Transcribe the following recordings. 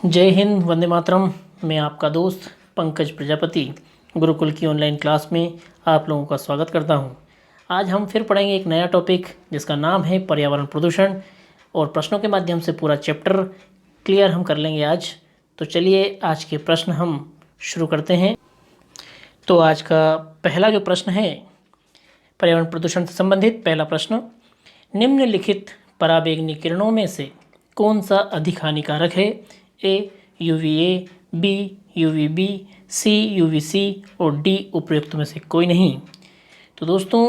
जय हिंद, वंदे मातरम। मैं आपका दोस्त पंकज प्रजापति गुरुकुल की ऑनलाइन क्लास में आप लोगों का स्वागत करता हूं। आज हम फिर पढ़ेंगे एक नया टॉपिक जिसका नाम है पर्यावरण प्रदूषण, और प्रश्नों के माध्यम से पूरा चैप्टर क्लियर हम कर लेंगे आज। तो चलिए आज के प्रश्न हम शुरू करते हैं। तो आज का पहला जो प्रश्न है पर्यावरण प्रदूषण से संबंधित पहला प्रश्न, निम्नलिखित पराबैंगनी किरणों में से कौन सा अधिक हानिकारक है? ए यूवीए, बी यूवीबी, सी यूवीसी और डी उपयुक्त में से कोई नहीं। तो दोस्तों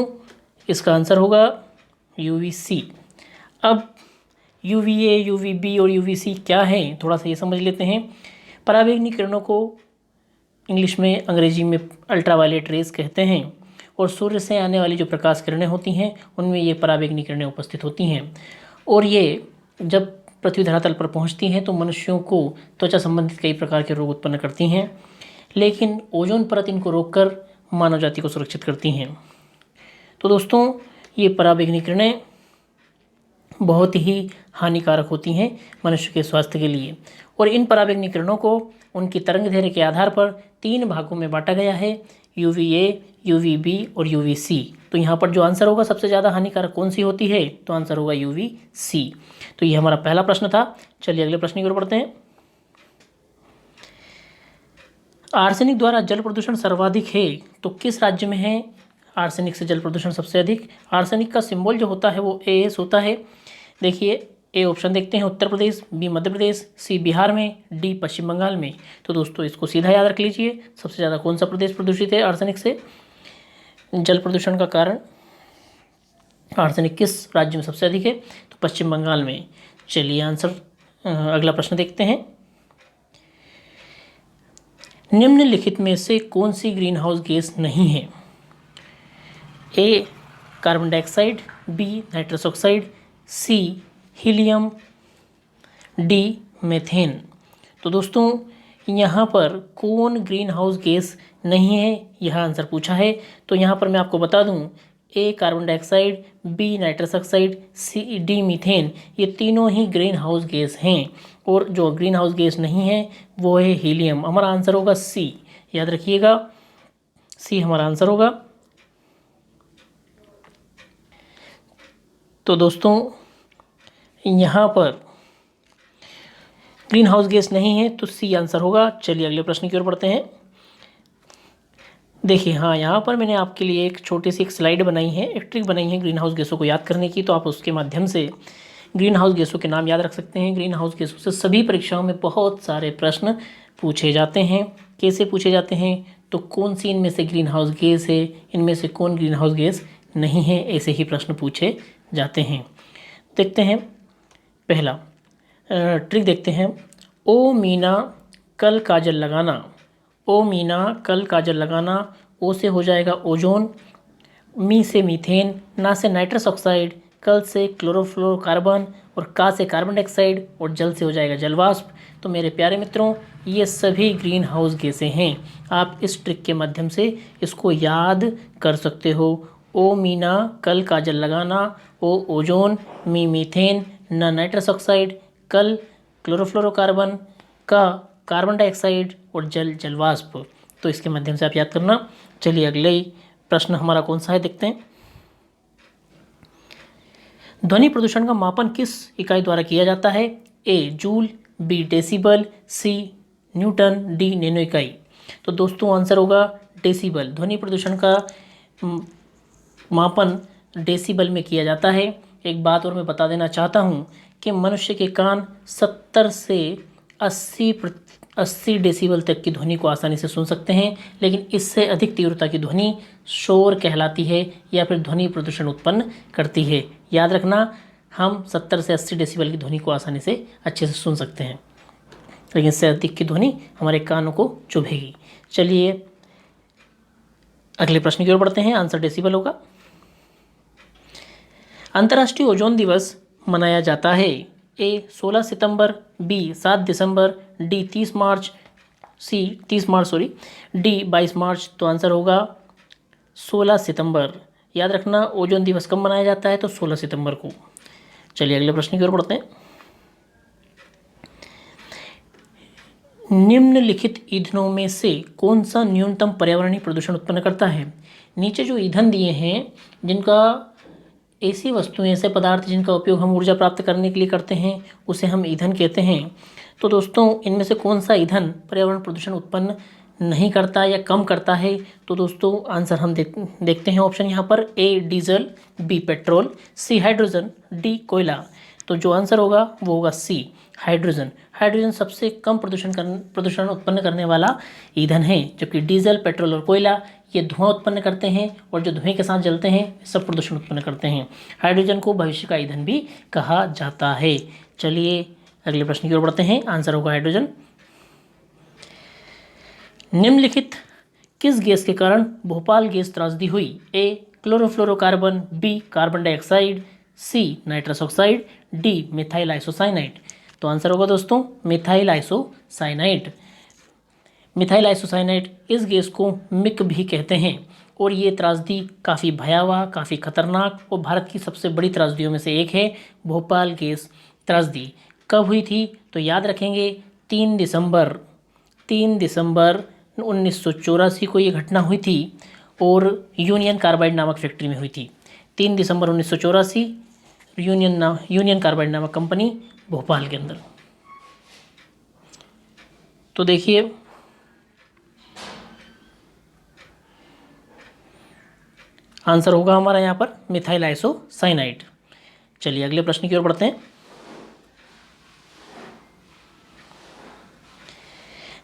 इसका आंसर होगा यूवीसी। अब यूवीए, यूवीबी और यूवीसी क्या है, थोड़ा सा ये समझ लेते हैं। पराबैंगनी किरणों को इंग्लिश में, अंग्रेजी में अल्ट्रावायलेट रेज कहते हैं, और सूर्य से आने वाली जो प्रकाश किरणें होती हैं उनमें ये पराबैंगनी किरणें उपस्थित होती हैं, और ये जब पृथ्वी धरातल पर पहुंचती हैं तो मनुष्यों को त्वचा संबंधित कई प्रकार के रोग उत्पन्न करती हैं, लेकिन ओजोन परत इनको रोककर मानव जाति को सुरक्षित करती हैं। तो दोस्तों ये पराबैंगनी किरणें बहुत ही हानिकारक होती हैं मनुष्य के स्वास्थ्य के लिए, और इन पराबैंगनी किरणों को उनकी तरंगदैर्घ्य के आधार पर 3 भागों में बांटा गया है, यूवीए, यूवीबी और यूवीसी। तो यहाँ पर जो आंसर होगा सबसे ज़्यादा हानिकारक कौन सी होती है, तो आंसर होगा यूवीसी। तो ये हमारा पहला प्रश्न था। चलिए अगले प्रश्न की ओर बढ़ते हैं। आर्सेनिक द्वारा जल प्रदूषण सर्वाधिक है तो किस राज्य में है आर्सेनिक से जल प्रदूषण सबसे अधिक? आर्सेनिक का सिंबल जो होता है वो AS होता है। देखिए ए ऑप्शन देखते हैं, उत्तर प्रदेश, बी मध्य प्रदेश, सी बिहार में, डी पश्चिम बंगाल में। तो दोस्तों इसको सीधा याद रख लीजिए, सबसे ज़्यादा कौन सा प्रदेश प्रदूषित है आर्सेनिक से? जल प्रदूषण का कारण आर्सेनिक किस राज्य में सबसे अधिक है, तो पश्चिम बंगाल में। चलिए आंसर अगला प्रश्न देखते हैं। निम्नलिखित में से कौन सी ग्रीन हाउस गैस नहीं है? A carbon dioxide, B nitrous oxide, C helium, D methane. तो दोस्तों यहाँ पर कौन ग्रीन हाउस गैस नहीं है, यह आंसर पूछा है। तो यहाँ पर मैं आपको बता दूँ, A carbon dioxide, B nitrous oxide, C D methane, ये तीनों ही ग्रीन हाउस गैस हैं, और जो ग्रीन हाउस गैस नहीं है वो है हीलियम। हमारा आंसर होगा सी, याद रखिएगा, सी हमारा आंसर होगा। तो दोस्तों यहाँ पर ग्रीन हाउस गैस नहीं है तो सी आंसर होगा। चलिए अगले प्रश्न की ओर बढ़ते हैं। देखिए हाँ, यहाँ पर मैंने आपके लिए एक छोटी सी एक स्लाइड बनाई है, एक ट्रिक बनाई है ग्रीन हाउस गैसों को याद करने की। तो आप उसके माध्यम से ग्रीन हाउस गैसों के नाम याद रख सकते हैं। ग्रीन हाउस गैसों से सभी परीक्षाओं में बहुत सारे प्रश्न पूछे जाते हैं। कैसे पूछे जाते हैं, तो कौन सी इनमें से ग्रीन हाउस गैस है, इनमें से कौन ग्रीन हाउस गैस नहीं है, ऐसे ही प्रश्न पूछे जाते हैं। देखते हैं पहला ट्रिक देखते हैं। ओ मीना कल काजल लगाना, ओ मीना कल काजल लगाना, ओ से हो जाएगा ओजोन, मी से मीथेन, ना से नाइट्रस ऑक्साइड, कल से क्लोरोफ्लोरोकार्बन, और का से कार्बन डाइऑक्साइड, और जल से हो जाएगा जलवाष्प। तो मेरे प्यारे मित्रों ये सभी ग्रीन हाउस गैसें हैं। आप इस ट्रिक के माध्यम से इसको याद कर सकते हो। ओ मीना कल काजल लगाना, ओ ओजोन, मी मीथेन, ना नाइट्रस ऑक्साइड, कल क्लोरोफ्लोरोकार्बन, का कार्बन डाइऑक्साइड, और जल जलवाष्प। तो इसके माध्यम से आप याद करना। चलिए अगले प्रश्न हमारा कौन सा है देखते हैं। ध्वनि प्रदूषण का मापन किस इकाई द्वारा किया जाता है? ए जूल, बी डेसिबल, सी न्यूटन, डी नैनो इकाई। तो दोस्तों आंसर होगा डेसिबल। ध्वनि प्रदूषण का मापन डेसिबल में किया जाता है। एक बात और मैं बता देना चाहता हूँ कि मनुष्य के कान 70 से 80 डेसिबल तक की ध्वनि को आसानी से सुन सकते हैं, लेकिन इससे अधिक तीव्रता की ध्वनि शोर कहलाती है या फिर ध्वनि प्रदूषण उत्पन्न करती है। याद रखना, हम 70 से 80 डेसिबल की ध्वनि को आसानी से अच्छे से सुन सकते हैं, लेकिन इससे अधिक की ध्वनि हमारे कानों को चुभेगी। चलिए अगले प्रश्न की ओर बढ़ते हैं। आंसर डेसिबल होगा। अंतर्राष्ट्रीय ओजोन दिवस मनाया जाता है। ए 16 सितंबर, बी 7 दिसंबर, डी 30 मार्च, डी 22 मार्च। तो आंसर होगा 16 सितंबर। याद रखना, ओजोन दिवस कब मनाया जाता है, तो 16 सितंबर को। चलिए अगले प्रश्न की ओर बढ़ते हैं। निम्नलिखित ईंधनों में से कौन सा न्यूनतम पर्यावरणीय प्रदूषण उत्पन्न करता है? नीचे जो ईंधन दिए हैं, जिनका ऐसी वस्तुएं, ऐसे पदार्थ जिनका उपयोग हम ऊर्जा प्राप्त करने के लिए करते हैं, उसे हम ईंधन कहते हैं। तो दोस्तों, इनमें से कौन सा ईंधन पर्यावरण प्रदूषण उत्पन्न नहीं करता या कम करता है? तो दोस्तों, आंसर हम देखते हैं ऑप्शन यहाँ पर। ए diesel, B petrol, C hydrogen, D कोयला। तो जो आंसर होगा वो होगा सी हाइड्रोजन। हाइड्रोजन सबसे कम प्रदूषण उत्पन्न करने वाला ईंधन है, जबकि डीजल, पेट्रोल और कोयला ये धुआं उत्पन्न करते हैं, और जो धुएं के साथ जलते हैं सब प्रदूषण उत्पन्न करते हैं। हाइड्रोजन को भविष्य का ईंधन भी कहा जाता है। चलिए अगले प्रश्न की ओर बढ़ते हैं। आंसर होगा हाइड्रोजन। निम्नलिखित किस गैस के कारण भोपाल गैस त्रासदी हुई? A chlorofluorocarbon, B carbon dioxide, C nitrous oxide, D methyl isocyanide. तो आंसर होगा दोस्तों मिथाइल आइसोसाइनाइड। मिथाइल आइसोसाइनाइड इस गैस को मिक भी कहते हैं, और ये त्रासदी काफ़ी भयावह, काफ़ी खतरनाक और भारत की सबसे बड़ी त्रासदियों में से एक है। भोपाल गैस त्रासदी कब हुई थी? तो याद रखेंगे 3 दिसंबर 1984 को ये घटना हुई थी, और यूनियन कार्बाइड नामक फैक्ट्री में हुई थी। 3 दिसंबर 1984 यूनियन कार्बाइड नामक कंपनी भोपाल के अंदर। तो देखिए, आंसर होगा हमारा यहाँ पर मिथाइल आइसोसाइनाइड। चलिए अगले प्रश्न की ओर बढ़ते हैं।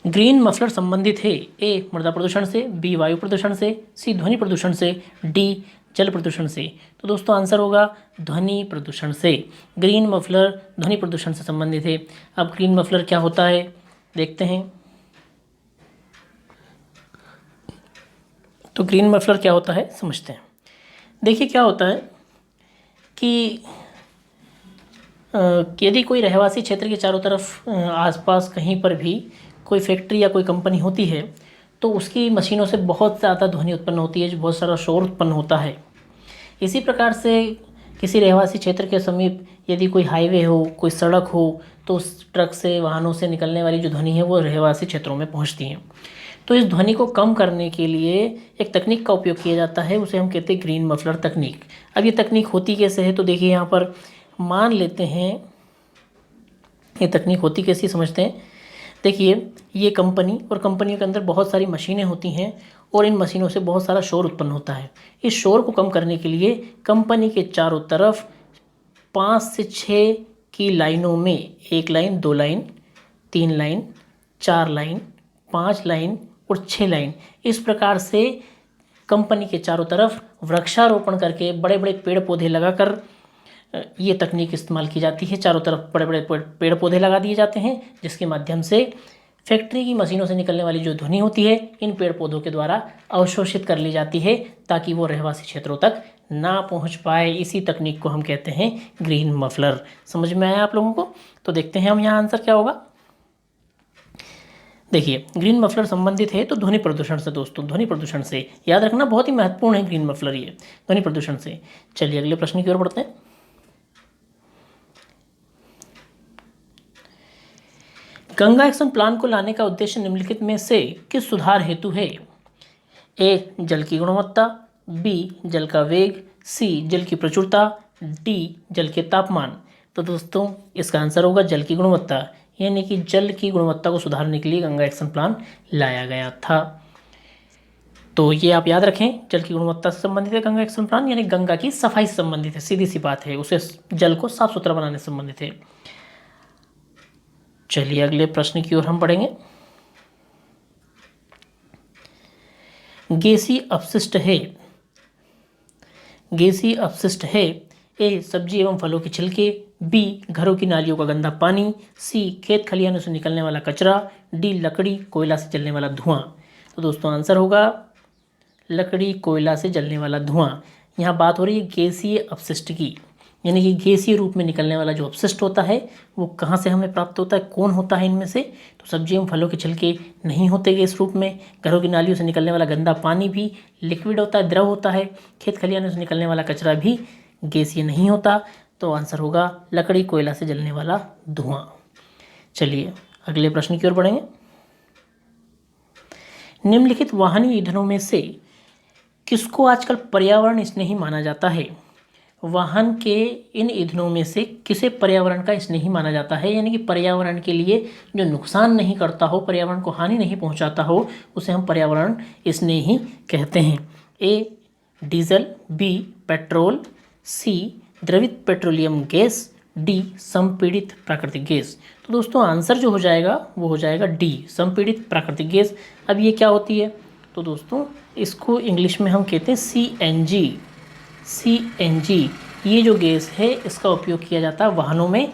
ग्रीन मफलर संबंधित है? ए मृदा प्रदूषण से, बी वायु प्रदूषण से, सी ध्वनि प्रदूषण से, डी जल प्रदूषण से। तो दोस्तों आंसर होगा ध्वनि प्रदूषण से। ग्रीन मफलर ध्वनि प्रदूषण से संबंधित है। अब ग्रीन मफलर क्या होता है देखते हैं। तो ग्रीन मफलर क्या होता है समझते हैं। देखिए क्या होता है कि यदि कोई रहवासी क्षेत्र के चारों तरफ आसपास कहीं पर भी कोई फैक्ट्री या कोई कंपनी होती है, तो उसकी मशीनों से बहुत ज़्यादा ध्वनि उत्पन्न होती है, जो बहुत सारा शोर उत्पन्न होता है। इसी प्रकार से किसी रहवासी क्षेत्र के समीप यदि कोई हाईवे हो, कोई सड़क हो, तो उस ट्रक से, वाहनों से निकलने वाली जो ध्वनि है वो रहवासी क्षेत्रों में पहुंचती है। तो इस ध्वनि को कम करने के लिए एक तकनीक का उपयोग किया जाता है, उसे हम कहते हैं ग्रीन मफलर तकनीक। अब ये तकनीक होती कैसे है? तो देखिए यहाँ पर मान लेते हैं ये तकनीक होती कैसी समझते हैं। देखिए ये कंपनी, और कंपनियों के अंदर बहुत सारी मशीनें होती हैं, और इन मशीनों से बहुत सारा शोर उत्पन्न होता है। इस शोर को कम करने के लिए कंपनी के चारों तरफ 5 से 6 की लाइनों में, 1 line, 2 line, 3 line, 4 line, 5 line और 6 लाइन, इस प्रकार से कंपनी के चारों तरफ वृक्षारोपण करके बड़े बड़े पेड़ पौधे लगाकर ये तकनीक इस्तेमाल की जाती है। चारों तरफ बड़े बड़े पेड़ पौधे लगा दिए जाते हैं, जिसके माध्यम से फैक्ट्री की मशीनों से निकलने वाली जो ध्वनि होती है इन पेड़ पौधों के द्वारा अवशोषित कर ली जाती है, ताकि वो रहवासी क्षेत्रों तक ना पहुंच पाए। इसी तकनीक को हम कहते हैं ग्रीन मफलर। समझ में आया आप लोगों को? तो देखते हैं हम यहाँ आंसर क्या होगा। देखिए ग्रीन मफलर संबंधित है तो ध्वनि प्रदूषण से। दोस्तों ध्वनि प्रदूषण से याद रखना बहुत ही महत्वपूर्ण है ग्रीन मफलर, ये ध्वनि प्रदूषण से। चलिए अगले प्रश्न की ओर बढ़ते हैं। गंगा एक्शन प्लान को लाने का उद्देश्य निम्नलिखित में से किस सुधार हेतु है? ए जल की गुणवत्ता, बी जल का वेग, सी जल की प्रचुरता, डी जल के तापमान। तो दोस्तों इसका आंसर होगा जल की गुणवत्ता, यानी कि जल की गुणवत्ता को सुधारने के लिए गंगा एक्शन प्लान लाया गया था। तो ये आप याद रखें, जल की गुणवत्ता से संबंधित है गंगा एक्शन प्लान, यानी गंगा की सफाई से संबंधित है, सीधी सी बात है, उसे जल को साफ सुथरा बनाने से संबंधित है। चलिए अगले प्रश्न की ओर हम बढ़ेंगे। गैसीय अपशिष्ट है, गैसीय अपशिष्ट है। ए सब्जी एवं फलों के छिलके, बी घरों की नालियों का गंदा पानी, सी खेत खलिहानों से निकलने वाला कचरा, डी लकड़ी कोयला से जलने वाला धुआं। तो दोस्तों आंसर होगा लकड़ी कोयला से जलने वाला धुआं। यहाँ बात हो रही है गैसीय अपशिष्ट की, यानी कि गैसीय रूप में निकलने वाला जो अपशिष्ट होता है वो कहाँ से हमें प्राप्त होता है, कौन होता है इनमें से? तो सब्जी एवं फलों के छिलके नहीं होते गैस रूप में। घरों की नालियों से निकलने वाला गंदा पानी भी लिक्विड होता है, द्रव होता है। खेत खलिहानों से निकलने वाला कचरा भी गैसीय नहीं होता। तो आंसर होगा लकड़ी कोयला से जलने वाला धुआं। चलिए अगले प्रश्न की ओर बढ़ेंगे। निम्नलिखित वाहन ईंधनों में से किसको आजकल पर्यावरण स्नेही माना जाता है? वाहन के इन ईंधनों में से किसे पर्यावरण का स्नेही माना जाता है, यानी कि पर्यावरण के लिए जो नुकसान नहीं करता हो, पर्यावरण को हानि नहीं पहुंचाता हो, उसे हम पर्यावरण स्नेही कहते हैं। ए डीजल, बी पेट्रोल, सी द्रवित पेट्रोलियम गैस, डी संपीड़ित प्राकृतिक गैस। तो दोस्तों आंसर जो हो जाएगा वो हो जाएगा डी संपीड़ित प्राकृतिक गैस। अब ये क्या होती है? तो दोस्तों इसको इंग्लिश में हम कहते हैं सीएनजी। सीएनजी ये जो गैस है इसका उपयोग किया जाता है वाहनों में।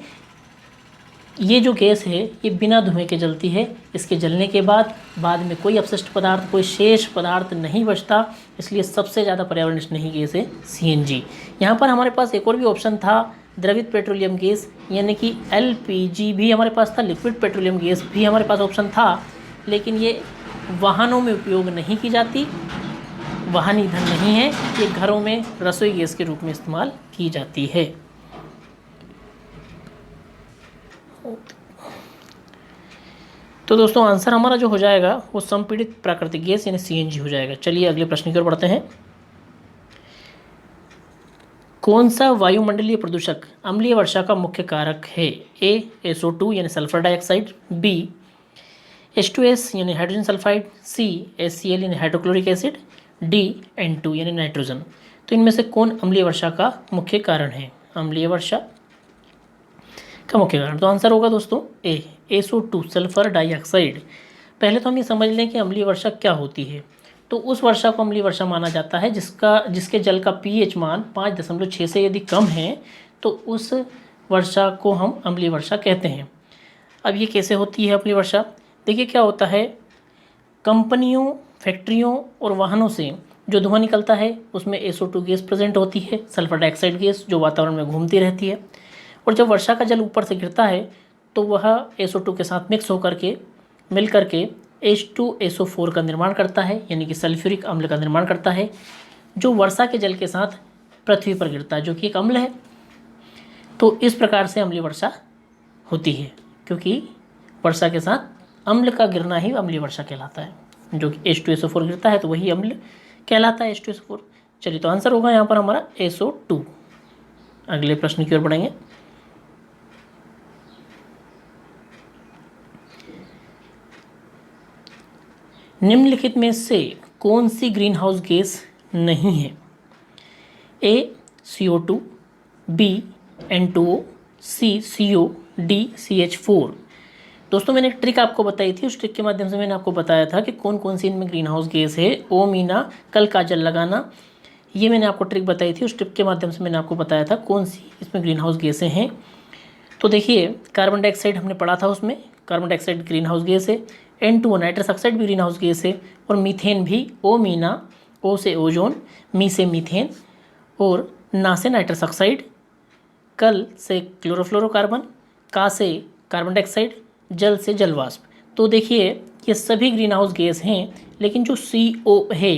ये जो गैस है ये बिना धुएं के जलती है। इसके जलने के बाद में कोई अपशिष्ट पदार्थ, कोई शेष पदार्थ नहीं बचता, इसलिए सबसे ज़्यादा पर्यावरण स्नेही गैस है सीएनजी। यहाँ पर हमारे पास एक और भी ऑप्शन था, द्रवित पेट्रोलियम गैस, यानी कि एलपीजी भी हमारे पास था, लिक्विड पेट्रोलियम गैस भी हमारे पास ऑप्शन था, लेकिन ये वाहनों में उपयोग नहीं की जाती, वाहन ईंधन नहीं है, ये घरों में रसोई गैस के रूप में इस्तेमाल की जाती है। तो दोस्तों आंसर हमारा जो हो जाएगा वो संपीड़ित प्राकृतिक गैस यानी सीएनजी हो जाएगा। चलिए अगले प्रश्न की ओर बढ़ते हैं। कौन सा वायुमंडलीय प्रदूषक अम्लीय वर्षा का मुख्य कारक है? ए SO2 यानी सल्फर डाइऑक्साइड, बी H2S यानी हाइड्रोजन सल्फाइड, सी HCl यानी हाइड्रोक्लोरिक एसिड, डी N2 यानी नाइट्रोजन। तो इनमें से कौन अम्लीय वर्षा का मुख्य कारण है? अम्लीय वर्षा का मुख्य कारण तो आंसर होगा दोस्तों ए SO2 सल्फर डाइऑक्साइड। पहले तो हम ये समझ लें कि अम्लीय वर्षा क्या होती है। तो उस वर्षा को अम्लीय वर्षा माना जाता है जिसके जल का pH मान 5.6 से यदि कम है तो उस वर्षा को हम अम्लीय वर्षा कहते हैं। अब ये कैसे होती है अम्लीय वर्षा? देखिए क्या होता है, कंपनियों, फैक्ट्रियों और वाहनों से जो धुआं निकलता है उसमें SO2 गैस प्रेजेंट होती है, सल्फर डाइऑक्साइड गैस जो वातावरण में घूमती रहती है। और जब वर्षा का जल ऊपर से गिरता है तो वह SO2 के साथ मिक्स होकर के मिल करके H2SO4 का निर्माण करता है, यानी कि सल्फ्यूरिक अम्ल का निर्माण करता है, जो वर्षा के जल के साथ पृथ्वी पर गिरता है, जो कि एक अम्ल है। तो इस प्रकार से अम्लीय वर्षा होती है, क्योंकि वर्षा के साथ अम्ल का गिरना ही अम्लीय वर्षा कहलाता है। जो कि H2SO4 गिरता है तो वही अम्ल कहलाता है, H2SO4। चलिए तो आंसर होगा यहाँ पर हमारा SO2। अगले प्रश्न की ओर बढ़ेंगे। निम्नलिखित में से कौन सी ग्रीन हाउस गैस नहीं है? ए CO2, बी N2O, सी CO, डी CH4। दोस्तों मैंने एक ट्रिक आपको बताई थी, उस ट्रिक के माध्यम से मैंने आपको बताया था कि कौन कौन सी इनमें ग्रीन हाउस गैस है। ओ मीना कल काजल लगाना, ये मैंने आपको ट्रिक बताई थी, उस ट्रिक के माध्यम से मैंने आपको बताया था कौन सी इसमें ग्रीन हाउस गैसें हैं। तो देखिए कार्बन डाइऑक्साइड हमने पढ़ा था, उसमें carbon dioxide green house gas है, N2O नाइट्रस ऑक्साइड भी ग्रीन हाउस गैस है, और मीथेन भी। ओ मीना, ओ से ओजोन, मी से मीथेन, और ना से नाइट्रस ऑक्साइड, कल से क्लोरोफ्लोरोकार्बन, का से कार्बन डाइऑक्साइड, जल से जलवाष्प। तो देखिए ये सभी ग्रीन हाउस गैस हैं, लेकिन जो CO है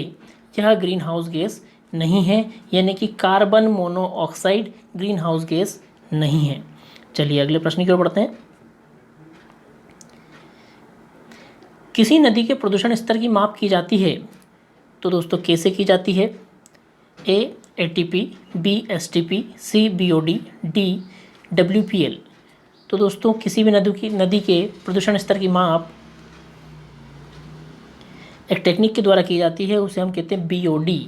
यह ग्रीन हाउस गैस नहीं है, यानी कि carbon monoxide green house gas नहीं है। चलिए अगले प्रश्न की ओर बढ़ते हैं। किसी नदी के प्रदूषण स्तर की माप की जाती है तो दोस्तों कैसे की जाती है? ए ATP, बी STP, सी BOD, डी WPL। तो दोस्तों किसी भी नदी के प्रदूषण स्तर की माप एक टेक्निक के द्वारा की जाती है, उसे हम कहते हैं BOD।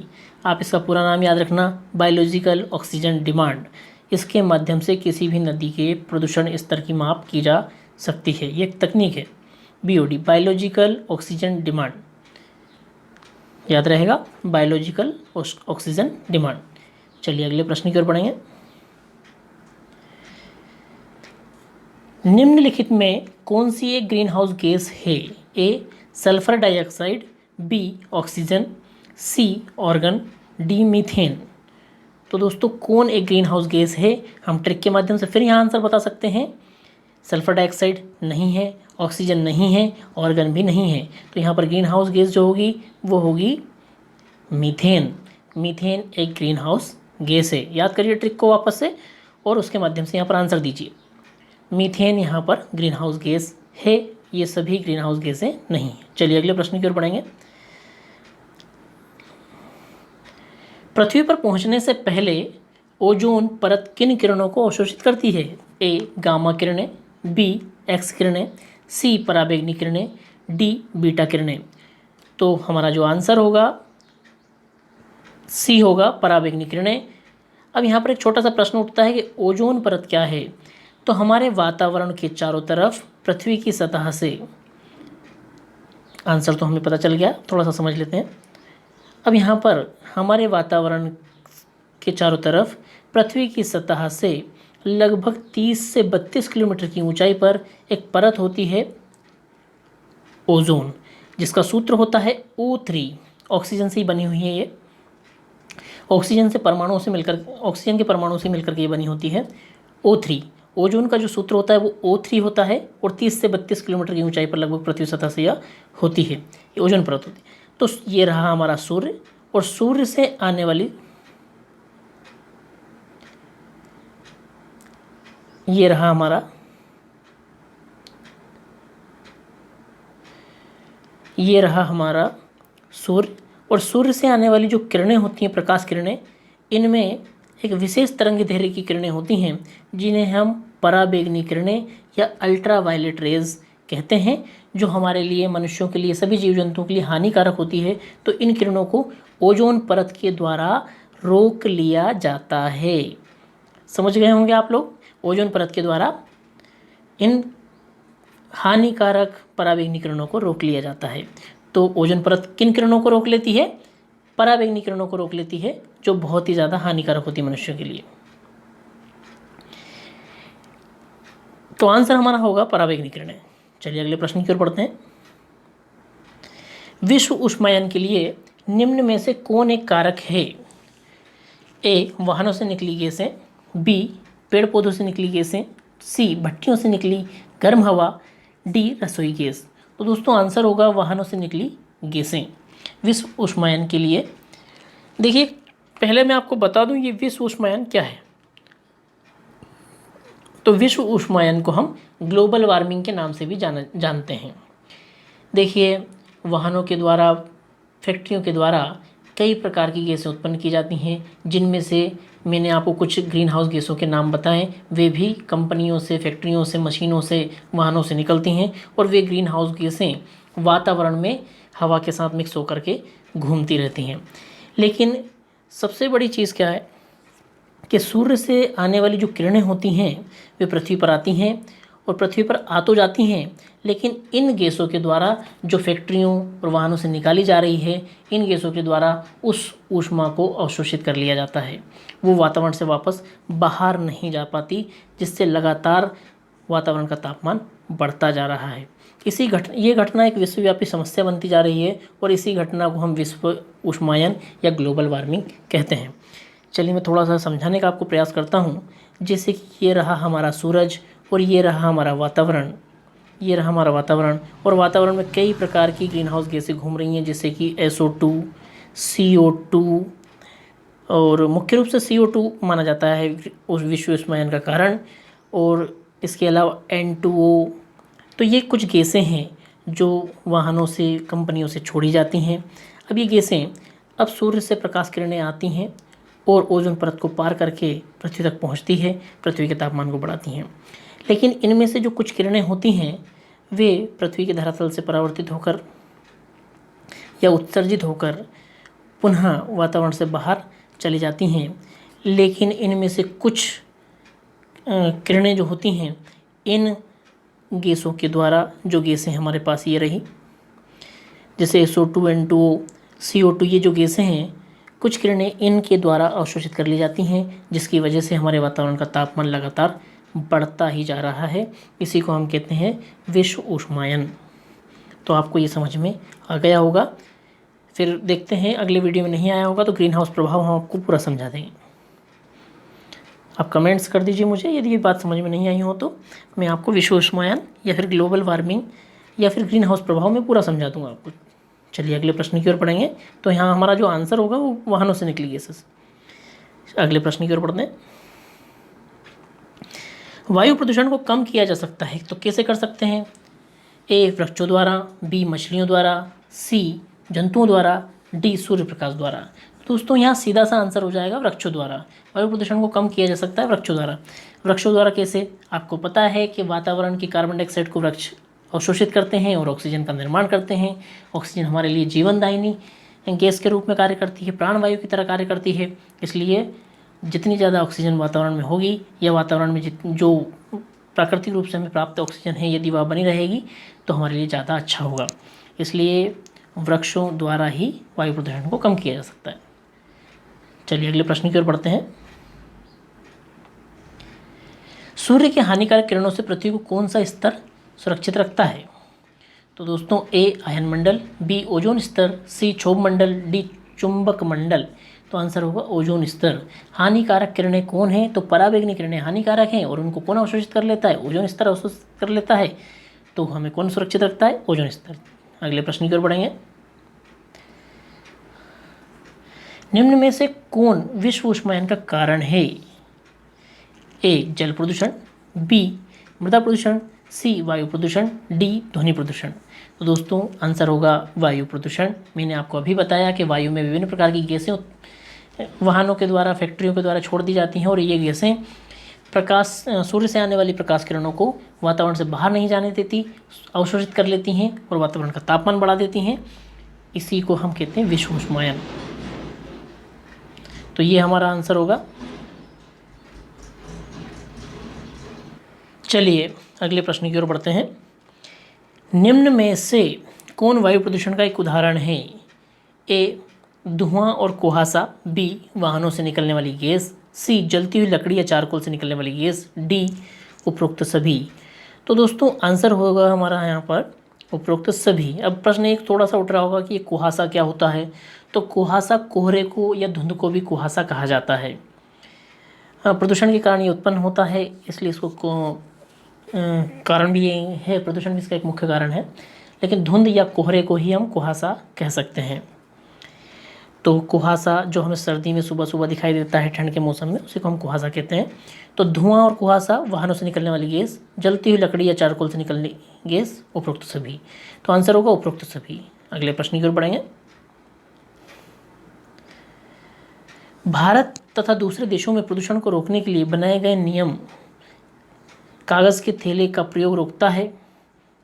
आप इसका पूरा नाम याद रखना, बायोलॉजिकल ऑक्सीजन डिमांड। इसके माध्यम से किसी भी नदी के प्रदूषण स्तर की माप की जा सकती है, ये एक तकनीक है BOD, बायोलॉजिकल ऑक्सीजन डिमांड। याद रहेगा, बायोलॉजिकल ऑक्सीजन डिमांड। चलिए अगले प्रश्न की ओर बढ़ेंगे। निम्नलिखित में कौन सी एक ग्रीन हाउस गैस है? ए सल्फर डाइऑक्साइड, बी ऑक्सीजन, सी ऑर्गन, डी मीथेन। तो दोस्तों कौन एक ग्रीन हाउस गैस है? हम ट्रिक के माध्यम से फिर यहाँ आंसर बता सकते हैं। सल्फर डाइऑक्साइड नहीं है, ऑक्सीजन नहीं है, ऑर्गन भी नहीं है, तो यहाँ पर ग्रीन हाउस गैस जो होगी वो होगी मीथेन। मीथेन एक ग्रीन हाउस गैस है। याद करिए ट्रिक को वापस से और उसके माध्यम से यहाँ पर आंसर दीजिए। मीथेन यहाँ पर ग्रीन हाउस गैस है, ये सभी ग्रीन हाउस गैसें नहीं हैं। चलिए अगले प्रश्न की ओर बढ़ेंगे। पृथ्वी पर पहुंचने से पहले ओजोन परत किन किरणों को अवशोषित करती है? ए गामा किरणें, बी एक्स किरणें, सी पराबैंगनी किरणें, डी बीटा किरणें। तो हमारा जो आंसर होगा सी होगा, पराबैंगनी किरणें। अब यहाँ पर एक छोटा सा प्रश्न उठता है कि ओजोन परत क्या है? तो हमारे वातावरण के चारों तरफ पृथ्वी की सतह से, आंसर तो हमें पता चल गया, थोड़ा सा समझ लेते हैं। अब यहाँ पर हमारे वातावरण के चारों तरफ पृथ्वी की सतह से लगभग 30 से 32 किलोमीटर की ऊंचाई पर एक परत होती है ओजोन, जिसका सूत्र होता है O3। ऑक्सीजन से ही बनी हुई है ये, ऑक्सीजन के परमाणुओं से मिलकर के ये बनी होती है O3। ओजोन का जो सूत्र होता है वो O3 होता है और 30 से 32 किलोमीटर की ऊंचाई पर लगभग पृथ्वी सतह से यह होती है, ये ओजोन परत होती है। तो ये रहा हमारा सूर्य, और सूर्य से आने वाली, ये रहा हमारा सूर्य, और सूर्य से आने वाली जो किरणें होती हैं, प्रकाश किरणें, इनमें एक विशेष तरंग दैर्घ्य की किरणें होती हैं जिन्हें हम पराबैंगनी किरणें या अल्ट्रावायलेट रेज कहते हैं, जो हमारे लिए, मनुष्यों के लिए, सभी जीव जंतुओं के लिए हानिकारक होती है। तो इन किरणों को ओजोन परत के द्वारा रोक लिया जाता है। समझ गए होंगे आप लोग, ओजोन परत के द्वारा इन हानिकारक पराबैंगनी किरणों को रोक लिया जाता है। तो ओजोन परत किन किरणों को रोक लेती है? पराबैंगनी किरणों को रोक लेती है, जो बहुत ही ज़्यादा हानिकारक होती है मनुष्यों के लिए। तो आंसर हमारा होगा पराबैंगनी किरणें। चलिए अगले प्रश्न की ओर बढ़ते हैं। विश्व उष्मायन के लिए निम्न में से कौन एक कारक है? ए वाहनों से निकली गैसें, बी पेड़ पौधों से निकली गैसें, सी भट्टियों से निकली गर्म हवा, डी रसोई गैस। तो दोस्तों आंसर होगा वाहनों से निकली गैसें विश्व उष्मायन के लिए। देखिए, पहले मैं आपको बता दूं ये विश्व उष्मायन क्या है। तो विश्व उष्मायन को हम ग्लोबल वार्मिंग के नाम से भी जानते हैं। देखिए, वाहनों के द्वारा, फैक्ट्रियों के द्वारा कई प्रकार की गैसें उत्पन्न की जाती हैं, जिनमें से मैंने आपको कुछ ग्रीन हाउस गैसों के नाम बताएं। वे भी कंपनियों से, फैक्ट्रियों से, मशीनों से, वाहनों से निकलती हैं, और वे ग्रीन हाउस गैसें वातावरण में हवा के साथ मिक्स होकर के घूमती रहती हैं। लेकिन सबसे बड़ी चीज़ क्या है कि सूर्य से आने वाली जो किरणें होती हैं वे पृथ्वी पर आती हैं, और पृथ्वी पर आ तो जाती हैं, लेकिन इन गैसों के द्वारा जो फैक्ट्रियों और वाहनों से निकाली जा रही है, इन गैसों के द्वारा उस ऊष्मा को अवशोषित कर लिया जाता है। वो वातावरण से वापस बाहर नहीं जा पाती, जिससे लगातार वातावरण का तापमान बढ़ता जा रहा है। ये घटना एक विश्वव्यापी समस्या बनती जा रही है, और इसी घटना को हम विश्व उष्मायन या ग्लोबल वार्मिंग कहते हैं। चलिए मैं थोड़ा सा समझाने का आपको प्रयास करता हूँ। जैसे कि ये रहा हमारा सूरज, और ये रहा हमारा वातावरण, और वातावरण में कई प्रकार की ग्रीन हाउस गैसें घूम रही हैं, जैसे कि SO2, CO2, और मुख्य रूप से CO2 माना जाता है उस विश्व उष्मायन का कारण, और इसके अलावा N2O। तो ये कुछ गैसें हैं जो वाहनों से, कंपनियों से छोड़ी जाती हैं। अब ये गैसें अब सूर्य से प्रकाश किरणें आती हैं और ओजोन परत को पार करके पृथ्वी तक पहुंचती है, पृथ्वी के तापमान को बढ़ाती हैं। लेकिन इनमें से जो कुछ किरणें होती हैं वे पृथ्वी के धरातल से परावर्तित होकर या उत्सर्जित होकर पुनः वातावरण से बाहर चली जाती हैं। लेकिन इनमें से कुछ किरणें जो होती हैं, इन गैसों के द्वारा, जो गैसें हमारे पास ये रही, जैसे SO2, N2O, CO2, ये जो गैसें हैं, कुछ किरणें इनके द्वारा अवशोषित कर ली जाती हैं, जिसकी वजह से हमारे वातावरण का तापमान लगातार बढ़ता ही जा रहा है। इसी को हम कहते हैं विश्व उष्मायन। तो आपको ये समझ में आ गया होगा। फिर देखते हैं, अगले वीडियो में नहीं आया होगा तो ग्रीन हाउस प्रभाव हम आपको पूरा समझा देंगे। आप कमेंट्स कर दीजिए मुझे यदि ये बात समझ में नहीं आई हो, तो मैं आपको विश्व उष्मायन या फिर ग्लोबल वार्मिंग या फिर ग्रीन हाउस प्रभाव में पूरा समझा दूंगा आपको। चलिए अगले प्रश्न की ओर पढ़ेंगे। तो यहाँ हमारा जो आंसर होगा वो वाहनों से निकली गैसेस। अगले प्रश्न की ओर पढ़ते हैं। वायु प्रदूषण को कम किया जा सकता है, तो कैसे कर सकते हैं? ए वृक्षों द्वारा, बी मछलियों द्वारा, सी जंतुओं द्वारा, डी सूर्य प्रकाश द्वारा। दोस्तों यहाँ सीधा सा आंसर हो जाएगा वृक्षों द्वारा। वायु प्रदूषण को कम किया जा सकता है वृक्षों द्वारा। वृक्षों द्वारा कैसे? आपको पता है कि वातावरण की कार्बन डाइऑक्साइड को वृक्ष अवशोषित करते हैं और ऑक्सीजन का निर्माण करते हैं। ऑक्सीजन हमारे लिए जीवनदायिनी गैस के रूप में कार्य करती है, प्राणवायु की तरह कार्य करती है। इसलिए जितनी ज़्यादा ऑक्सीजन वातावरण में होगी या वातावरण में जो प्राकृतिक रूप से हमें प्राप्त ऑक्सीजन है यदि वह बनी रहेगी तो हमारे लिए ज़्यादा अच्छा होगा। इसलिए वृक्षों द्वारा ही वायु प्रदूषण को कम किया जा सकता है। चलिए अगले प्रश्न की ओर बढ़ते हैं। सूर्य की हानिकारक किरणों से पृथ्वी को कौन सा स्तर सुरक्षित रखता है? तो दोस्तों ए आयन मंडल, बी ओजोन स्तर, सी क्षोभ मंडल, डी चुंबक मंडल। तो आंसर होगा ओजोन स्तर। हानिकारक किरणें कौन है? तो पराबैंगनी किरणें हानिकारक हैं और उनको कौन अवशोषित कर लेता है? ओजोन स्तर अवशोषित कर लेता है। तो हमें कौन सुरक्षित रखता है? ओजोन स्तर। अगले प्रश्न की ओर बढ़ेंगे। निम्न में से कौन विश्व उष्मायन का कारण है? ए जल प्रदूषण, बी मृदा प्रदूषण, सी वायु प्रदूषण, डी ध्वनि प्रदूषण। तो दोस्तों आंसर होगा वायु प्रदूषण। मैंने आपको अभी बताया कि वायु में विभिन्न प्रकार की गैसें वाहनों के द्वारा, फैक्ट्रियों के द्वारा छोड़ दी जाती हैं और ये गैसें सूर्य से आने वाली प्रकाश किरणों को वातावरण से बाहर नहीं जाने देती, अवशोषित कर लेती हैं और वातावरण का तापमान बढ़ा देती हैं। इसी को हम कहते हैं विश्व उष्मायन। तो ये हमारा आंसर होगा। चलिए अगले प्रश्न की ओर बढ़ते हैं। निम्न में से कौन वायु प्रदूषण का एक उदाहरण है? ए धुआं और कुहासा, बी वाहनों से निकलने वाली गैस, सी जलती हुई लकड़ी या चारकोल से निकलने वाली गैस, डी उपरोक्त सभी। तो दोस्तों आंसर होगा हमारा यहाँ पर उपरोक्त सभी। अब प्रश्न एक थोड़ा सा उठ रहा होगा कि ये कुहासा क्या होता है? तो कुहासा कोहरे को या धुंध को भी कुहासा कहा जाता है। प्रदूषण के कारण ये उत्पन्न होता है, इसलिए इसको कारण भी ये है, प्रदूषण भी इसका एक मुख्य कारण है। लेकिन धुंध या कोहरे को ही हम कुहासा कह सकते हैं। तो कुहासा जो हमें सर्दी में सुबह सुबह दिखाई देता है ठंड के मौसम में, उसी को हम कुहासा कहते हैं। तो धुआं और कुहासा, वाहनों से निकलने वाली गैस, जलती हुई लकड़ी या चारकोल से निकलने गैस, उपरोक्त सभी। तो आंसर होगा उपरोक्त सभी। अगले प्रश्न की ओर बढ़ेंगे। भारत तथा दूसरे देशों में प्रदूषण को रोकने के लिए बनाए गए नियम कागज़ के थैले का प्रयोग रोकता है,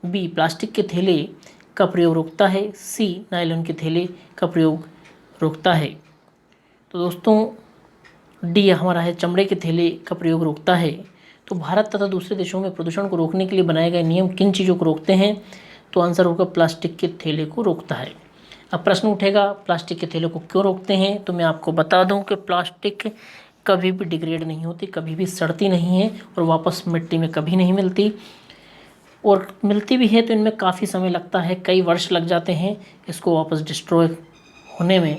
बी प्लास्टिक के थैले का प्रयोग रोकता है, सी नायलॉन के थैले का प्रयोग रोकता है। तो दोस्तों डी हमारा है चमड़े के थैले का प्रयोग रोकता है। तो भारत तथा दूसरे देशों में प्रदूषण को रोकने के लिए बनाए गए नियम किन चीज़ों को रोकते हैं? तो आंसर होगा प्लास्टिक के थैले को रोकता है। अब प्रश्न उठेगा प्लास्टिक के थैले को क्यों रोकते हैं? तो मैं आपको बता दूं कि प्लास्टिक कभी भी डिग्रेड नहीं होती, कभी भी सड़ती नहीं है और वापस मिट्टी में कभी नहीं मिलती, और मिलती भी है तो इनमें काफ़ी समय लगता है, कई वर्ष लग जाते हैं इसको वापस डिस्ट्रॉय होने में।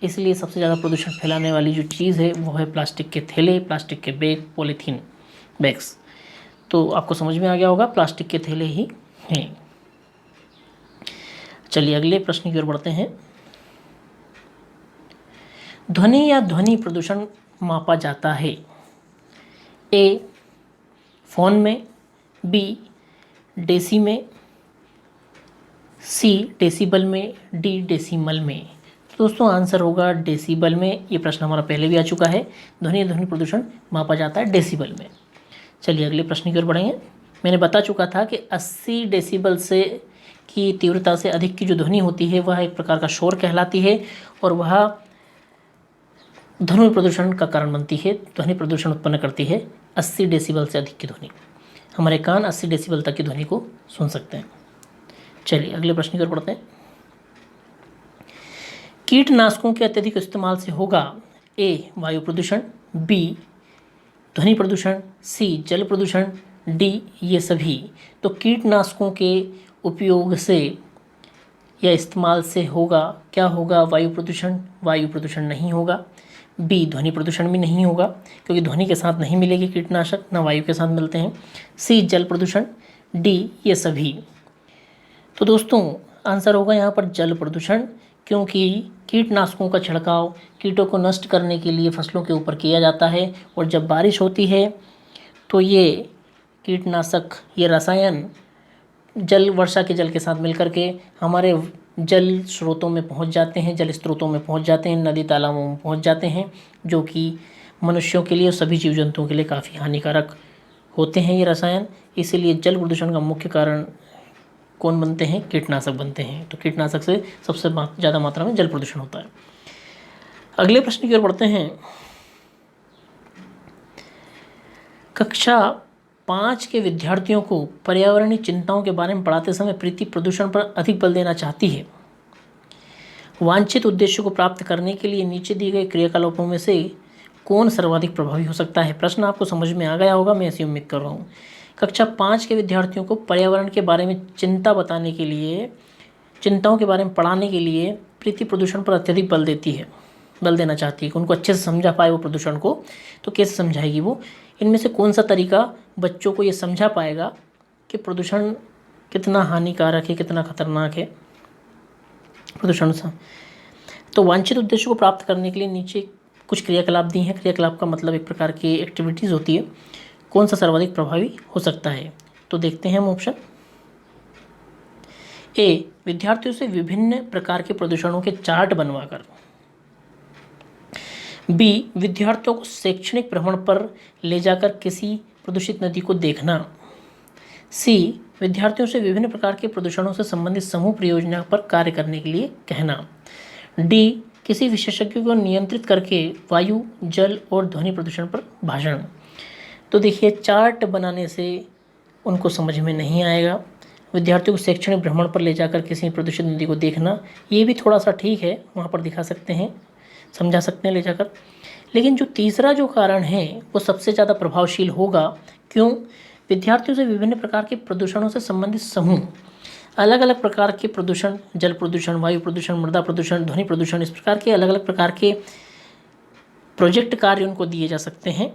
इसलिए सबसे ज़्यादा प्रदूषण फैलाने वाली जो चीज़ है वो है प्लास्टिक के थैले, प्लास्टिक के बैग, पॉलीथीन बैग्स। तो आपको समझ में आ गया होगा प्लास्टिक के थैले ही हैं। चलिए अगले प्रश्न की ओर बढ़ते हैं। ध्वनि या ध्वनि प्रदूषण मापा जाता है? ए फोन में, बी डेसी में, सी डेसिबल में, डी डेसिमल में। तो दोस्तों आंसर होगा डेसिबल में। ये प्रश्न हमारा पहले भी आ चुका है। ध्वनि प्रदूषण मापा जाता है डेसिबल में। चलिए अगले प्रश्न की ओर बढ़ेंगे। मैंने बता चुका था कि 80 डेसिबल से की तीव्रता से अधिक की जो ध्वनि होती है वह एक प्रकार का शोर कहलाती है और वह ध्वनि प्रदूषण का कारण बनती है, ध्वनि प्रदूषण उत्पन्न करती है। 80 डेसिबल से अधिक की ध्वनि, हमारे कान 80 डेसिबल तक की ध्वनि को सुन सकते हैं। चलिए अगले प्रश्न की ओर बढ़ते हैं। कीटनाशकों के अत्यधिक इस्तेमाल से होगा ए वायु प्रदूषण, बी ध्वनि प्रदूषण, सी जल प्रदूषण, डी ये सभी। तो कीटनाशकों के उपयोग से या इस्तेमाल से होगा क्या होगा? वायु प्रदूषण। वायु प्रदूषण नहीं होगा। बी ध्वनि प्रदूषण भी नहीं होगा क्योंकि ध्वनि के साथ नहीं मिलेगी कीटनाशक, ना वायु के साथ मिलते हैं। सी जल प्रदूषण, डी ये सभी। तो दोस्तों आंसर होगा यहाँ पर जल प्रदूषण, क्योंकि कीटनाशकों का छिड़काव कीटों को नष्ट करने के लिए फसलों के ऊपर किया जाता है और जब बारिश होती है तो ये कीटनाशक, ये रसायन वर्षा के जल के साथ मिलकर के हमारे जल स्रोतों में पहुंच जाते हैं, जल स्रोतों में पहुंच जाते हैं, नदी तालाबों में पहुंच जाते हैं, जो कि मनुष्यों के लिए और सभी जीव जंतुओं के लिए काफ़ी हानिकारक होते हैं ये रसायन। इसीलिए जल प्रदूषण का मुख्य कारण कौन बनते हैं? कीटनाशक बनते हैं। तो कीटनाशक से सबसे ज़्यादा मात्रा में जल प्रदूषण होता है। अगले प्रश्न की ओर बढ़ते हैं। कक्षा 5 के विद्यार्थियों को पर्यावरणीय चिंताओं के बारे में पढ़ाते समय प्रीति प्रदूषण पर अधिक बल देना चाहती है। वांछित उद्देश्य को प्राप्त करने के लिए नीचे दिए गए क्रियाकलापों में से कौन सर्वाधिक प्रभावी हो सकता है? प्रश्न आपको समझ में आ गया होगा, मैं ऐसी उम्मीद कर रहा हूँ। कक्षा 5 के विद्यार्थियों को पर्यावरण के बारे में चिंता बताने के लिए, चिंताओं के बारे में पढ़ाने के लिए प्रीति प्रदूषण पर अत्यधिक बल देना चाहती है कि उनको अच्छे से समझा पाए वो प्रदूषण को। तो कैसे समझाएगी वो? इनमें से कौन सा तरीका बच्चों को ये समझा पाएगा कि प्रदूषण कितना हानिकारक है, कितना खतरनाक है प्रदूषण से? तो वांछित उद्देश्य को प्राप्त करने के लिए नीचे कुछ क्रियाकलाप दी हैं। क्रियाकलाप का मतलब एक प्रकार की एक्टिविटीज़ होती है। कौन सा सर्वाधिक प्रभावी हो सकता है? तो देखते हैं हम ऑप्शन। ए, विद्यार्थियों से विभिन्न प्रकार के प्रदूषणों के चार्ट बनवाकर। बी, विद्यार्थियों को शैक्षणिक भ्रमण पर ले जाकर किसी प्रदूषित नदी को देखना। सी, विद्यार्थियों से विभिन्न प्रकार के प्रदूषणों से संबंधित समूह परियोजना पर कार्य करने के लिए कहना। डी, किसी विशेषज्ञ को नियंत्रित करके वायु, जल और ध्वनि प्रदूषण पर भाषण। तो देखिए, चार्ट बनाने से उनको समझ में नहीं आएगा। विद्यार्थियों को शैक्षणिक भ्रमण पर ले जाकर किसी प्रदूषित नदी को देखना, ये भी थोड़ा सा ठीक है, वहाँ पर दिखा सकते हैं, समझा सकते हैं ले जाकर। लेकिन जो तीसरा जो कारण है वो सबसे ज़्यादा प्रभावशील होगा। क्यों? विद्यार्थियों से विभिन्न प्रकार के प्रदूषणों से संबंधित समूह, अलग अलग प्रकार के प्रदूषण, जल प्रदूषण, वायु प्रदूषण, मृदा प्रदूषण, ध्वनि प्रदूषण, इस प्रकार के अलग अलग प्रकार के प्रोजेक्ट कार्य उनको दिए जा सकते हैं।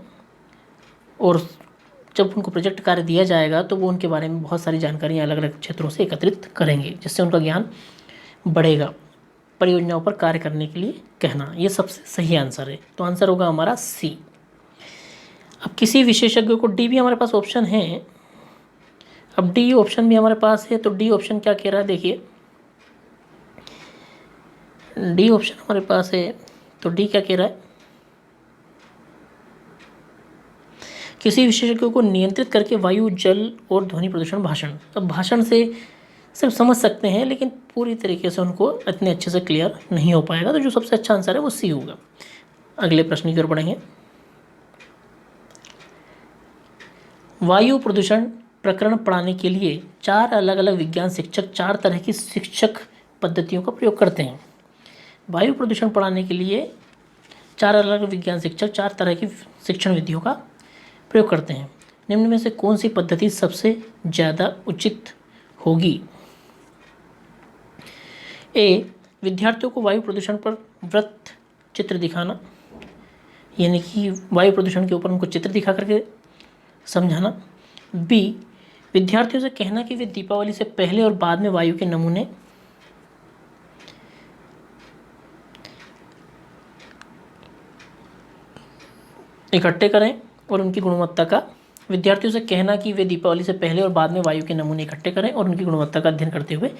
और जब उनको प्रोजेक्ट कार्य दिया जाएगा तो वो उनके बारे में बहुत सारी जानकारियाँ अलग अलग क्षेत्रों से एकत्रित करेंगे, जिससे उनका ज्ञान बढ़ेगा। परियोजनाओं पर कार्य करने के लिए कहना, ये सबसे सही आंसर है। तो आंसर होगा हमारा सी। अब किसी विशेषज्ञ को, डी भी हमारे पास ऑप्शन है। अब डी ऑप्शन भी हमारे पास है, तो डी ऑप्शन क्या कह रहा है? देखिए, डी ऑप्शन हमारे पास है, तो डी क्या कह रहा है? किसी विशेषज्ञ को नियंत्रित करके वायु, जल और ध्वनि प्रदूषण भाषण। अब भाषण से सिर्फ समझ सकते हैं, लेकिन पूरी तरीके से उनको इतने अच्छे से क्लियर नहीं हो पाएगा। तो जो सबसे अच्छा आंसर है वो सी होगा। अगले प्रश्न की ओर बढ़ेंगे। वायु प्रदूषण प्रकरण पढ़ाने के लिए 4 अलग अलग विज्ञान शिक्षक 4 तरह की शिक्षक पद्धतियों का प्रयोग करते हैं। वायु प्रदूषण पढ़ाने के लिए 4 अलग अलग विज्ञान शिक्षक 4 तरह की शिक्षण विधियों का प्रयोग करते हैं। निम्न में से कौन सी पद्धति सबसे ज़्यादा उचित होगी? ए, विद्यार्थियों को वायु प्रदूषण पर वृत्त चित्र दिखाना, यानी कि वायु प्रदूषण के ऊपर उनको चित्र दिखा करके समझाना। बी, विद्यार्थियों से कहना कि वे दीपावली से पहले और बाद में वायु के नमूने इकट्ठे करें और उनकी गुणवत्ता का, विद्यार्थियों से कहना कि वे दीपावली से पहले और बाद में वायु के नमूने इकट्ठे करें और उनकी गुणवत्ता का अध्ययन करते हुए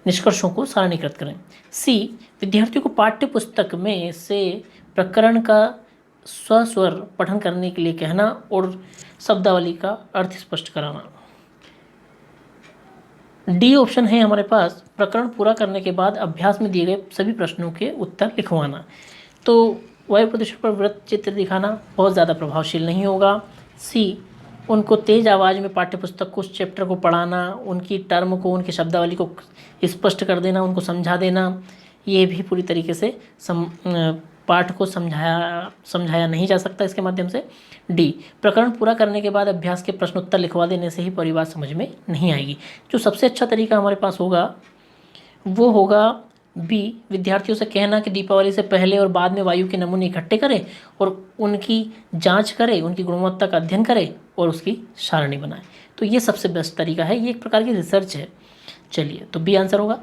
निष्कर्षों को सारणीकृत करें। सी, विद्यार्थियों को पाठ्य पुस्तक में से प्रकरण का सस्वर पठन करने के लिए कहना और शब्दावली का अर्थ स्पष्ट कराना। डी ऑप्शन है हमारे पास, प्रकरण पूरा करने के बाद अभ्यास में दिए गए सभी प्रश्नों के उत्तर लिखवाना। तो वायु प्रदूषण पर वृत्त चित्र दिखाना बहुत ज़्यादा प्रभावशील नहीं होगा। सी, उनको तेज़ आवाज़ में पाठ्यपुस्तक को, उस चैप्टर को पढ़ाना, उनकी टर्म को, उनकी शब्दावली को स्पष्ट कर देना, उनको समझा देना, ये भी पूरी तरीके से पाठ को समझाया नहीं जा सकता इसके माध्यम से। डी, प्रकरण पूरा करने के बाद अभ्यास के प्रश्न उत्तर लिखवा देने से ही पूरी बात समझ में नहीं आएगी। जो सबसे अच्छा तरीका हमारे पास होगा वो होगा बी, विद्यार्थियों से कहना कि दीपावली से पहले और बाद में वायु के नमूने इकट्ठे करें और उनकी जांच करें, उनकी गुणवत्ता का अध्ययन करें और उसकी सारणी बनाएं। तो ये सबसे बेस्ट तरीका है, ये एक प्रकार की रिसर्च है। चलिए, तो बी आंसर होगा।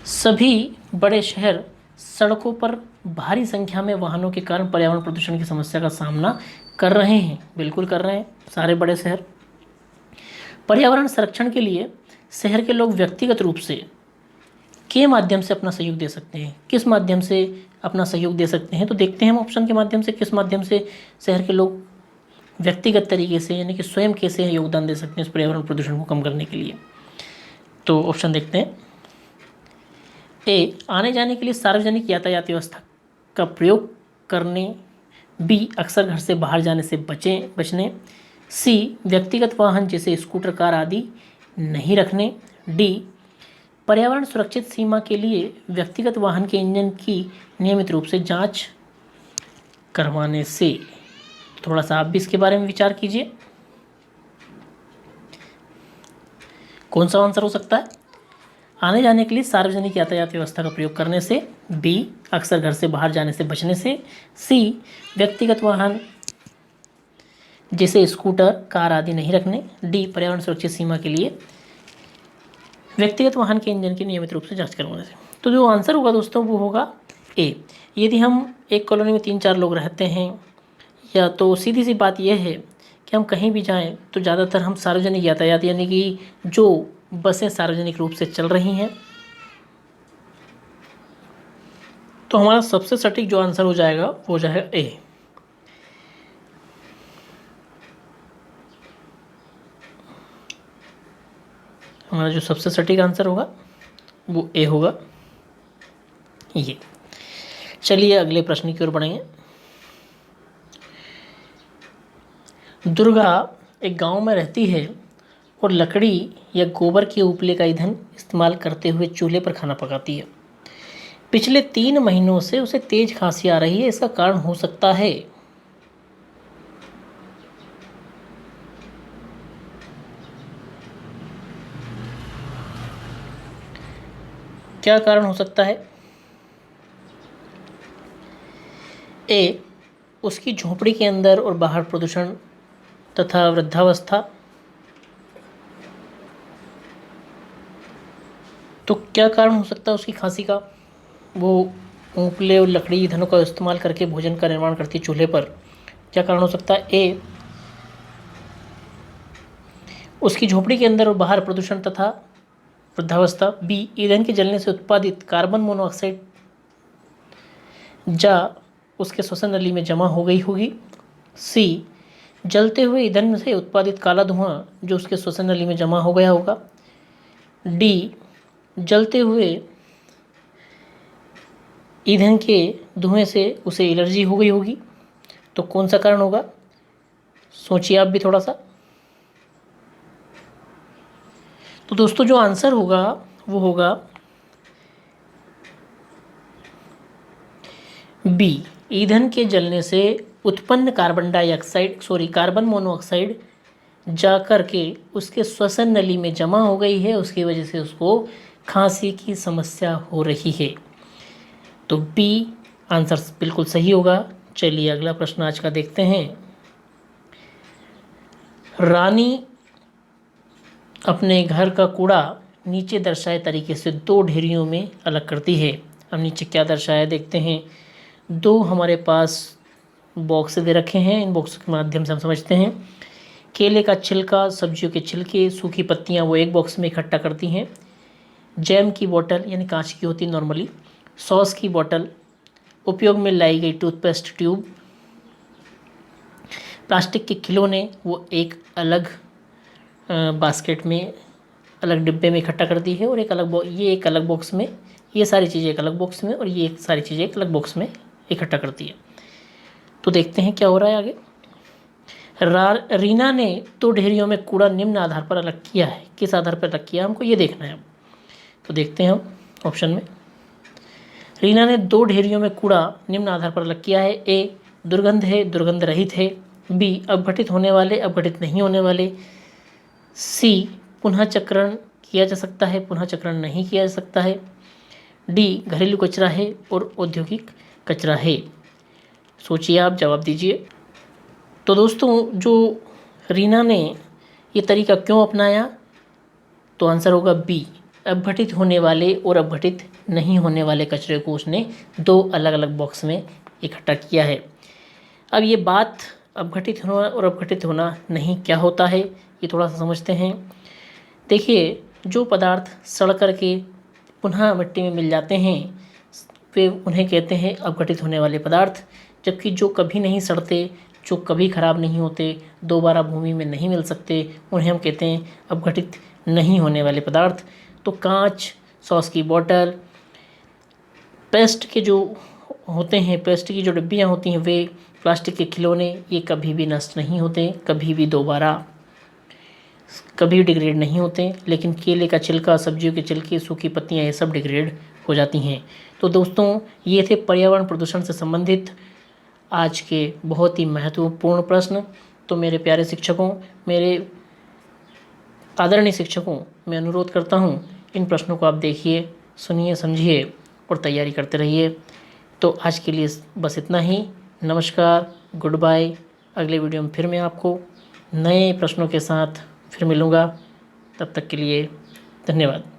सभी बड़े शहर सड़कों पर भारी संख्या में वाहनों के कारण पर्यावरण प्रदूषण की समस्या का सामना कर रहे हैं। बिल्कुल कर रहे हैं सारे बड़े शहर। पर्यावरण संरक्षण के लिए शहर के लोग व्यक्तिगत रूप से के माध्यम से अपना सहयोग दे सकते हैं। किस माध्यम से अपना सहयोग दे सकते हैं? तो देखते हैं हम ऑप्शन के माध्यम से किस माध्यम से शहर के लोग व्यक्तिगत तरीके से यानी कि स्वयं कैसे योगदान दे सकते हैं इस पर्यावरण प्रदूषण को कम करने के लिए। तो ऑप्शन देखते हैं। ए, आने जाने के लिए सार्वजनिक यातायात व्यवस्था का प्रयोग करने। बी, अक्सर घर से बाहर जाने से बचने। सी, व्यक्तिगत वाहन जैसे स्कूटर, कार आदि नहीं रखने। डी, पर्यावरण सुरक्षित सीमा के लिए व्यक्तिगत वाहन के इंजन की नियमित रूप से जांच करवाने से। थोड़ा सा आप भी इसके बारे में विचार कीजिए, कौन सा आंसर हो सकता है? आने जाने के लिए सार्वजनिक यातायात व्यवस्था का प्रयोग करने से। बी, अक्सर घर से बाहर जाने से बचने से। सी, व्यक्तिगत वाहन जैसे स्कूटर, कार आदि नहीं रखने। डी, पर्यावरण सुरक्षित सीमा के लिए व्यक्तिगत वाहन के इंजन की नियमित रूप से जांच करवाने से। तो जो आंसर होगा दोस्तों वो होगा ए। यदि हम एक कॉलोनी में 3-4 लोग रहते हैं या तो सीधी सी बात यह है कि हम कहीं भी जाएं तो ज़्यादातर हम सार्वजनिक यातायात यानी कि जो बसें सार्वजनिक रूप से चल रही हैं, तो हमारा सबसे सटीक जो आंसर हो जाएगा वो हो जाएगा ए। हमारा जो सबसे सटीक आंसर होगा वो ए होगा ये। चलिए अगले प्रश्न की ओर बढ़ेंगे। दुर्गा एक गांव में रहती है और लकड़ी या गोबर के उपले का ईंधन इस्तेमाल करते हुए चूल्हे पर खाना पकाती है। पिछले 3 महीनों से उसे तेज खांसी आ रही है, इसका कारण हो सकता है? क्या कारण हो सकता है? ए, उसकी झोपड़ी के अंदर और बाहर प्रदूषण तथा वृद्धावस्था। तो क्या कारण हो सकता है उसकी खांसी का? वो उपले और लकड़ी ईंधनों का इस्तेमाल करके भोजन का निर्माण करती है चूल्हे पर। क्या कारण हो सकता है? ए, उसकी झोपड़ी के अंदर और बाहर प्रदूषण तथा वृद्धावस्था। बी, ईंधन के जलने से उत्पादित कार्बन मोनोऑक्साइड जा उसके श्वसन नली में जमा हो गई होगी। सी, जलते हुए ईंधन से उत्पादित काला धुआं जो उसके श्वसन नली में जमा हो गया होगा। डी, जलते हुए ईंधन के धुएं से उसे एलर्जी हो गई होगी। तो कौन सा कारण होगा? सोचिए आप भी थोड़ा सा। तो दोस्तों जो आंसर होगा वो होगा बी, ईंधन के जलने से उत्पन्न कार्बन मोनोऑक्साइड जा कर के उसके श्वसन नली में जमा हो गई है, उसकी वजह से उसको खांसी की समस्या हो रही है। तो बी आंसर बिल्कुल सही होगा। चलिए अगला प्रश्न आज का देखते हैं। रानी अपने घर का कूड़ा नीचे दर्शाए तरीके से 2 ढेरियों में अलग करती है। अब नीचे क्या दर्शाया देखते हैं। 2 हमारे पास बॉक्स दे रखे हैं, इन बॉक्स के माध्यम से हम समझते हैं। केले का छिलका, सब्जियों के छिलके, सूखी पत्तियां वो एक बॉक्स में इकट्ठा करती हैं। जैम की बोतल यानी कांच की होती नॉर्मली, सॉस की बोतल, उपयोग में लाई गई टूथपेस्ट ट्यूब, प्लास्टिक के खिलौने वो एक अलग बास्केट में, अलग डिब्बे में इकट्ठा करती है और ये एक अलग बॉक्स में, ये सारी चीज़ें एक अलग बॉक्स में और ये सारी चीज़ें एक अलग बॉक्स में इकट्ठा करती है। तो देखते हैं क्या हो रहा है आगे। रीना ने 2 ढेरियों में कूड़ा निम्न आधार पर अलग किया है। किस आधार पर अलग किया हमको ये देखना है। तो देखते हैं हम ऑप्शन में। रीना ने 2 ढेरियों में कूड़ा निम्न आधार पर अलग किया है। ए, दुर्गंध है, दुर्गंध रहित है। बी, अपघटित होने वाले, अपघटित नहीं होने वाले। सी, पुनः चक्रण किया जा सकता है, पुनः चक्रण नहीं किया जा सकता है। डी, घरेलू कचरा है और औद्योगिक कचरा है। सोचिए आप, जवाब दीजिए। तो दोस्तों जो रीना ने ये तरीका क्यों अपनाया, तो आंसर होगा बी, अपघटित होने वाले और अपघटित नहीं होने वाले कचरे को उसने 2 अलग अलग बॉक्स में इकट्ठा किया है। अब ये बात अपघटित होना और अपघटित होना नहीं क्या होता है ये थोड़ा सा समझते हैं। देखिए जो पदार्थ सड़ कर के पुनः मिट्टी में मिल जाते हैं वे उन्हें कहते हैं अपघटित होने वाले पदार्थ, जबकि जो कभी नहीं सड़ते, जो कभी खराब नहीं होते, दोबारा भूमि में नहीं मिल सकते, उन्हें हम कहते हैं अपघटित नहीं होने वाले पदार्थ। तो कांच, सॉस की बोतल, पेस्ट के जो होते हैं, पेस्ट की जो डिब्बियाँ होती हैं, वे प्लास्टिक के खिलौने, ये कभी भी नष्ट नहीं होते, कभी भी दोबारा कभी डिग्रेड नहीं होते। लेकिन केले का छिलका, सब्जियों के छिलके, सूखी पत्तियाँ, ये सब डिग्रेड हो जाती हैं। तो दोस्तों, ये थे पर्यावरण प्रदूषण से संबंधित आज के बहुत ही महत्वपूर्ण प्रश्न। तो मेरे प्यारे शिक्षकों, मेरे आदरणीय शिक्षकों, मैं अनुरोध करता हूँ इन प्रश्नों को आप देखिए, सुनिए, समझिए और तैयारी करते रहिए। तो आज के लिए बस इतना ही। नमस्कार, गुड बाय। अगले वीडियो में फिर मैं आपको नए प्रश्नों के साथ फिर मिलूँगा। तब तक के लिए धन्यवाद।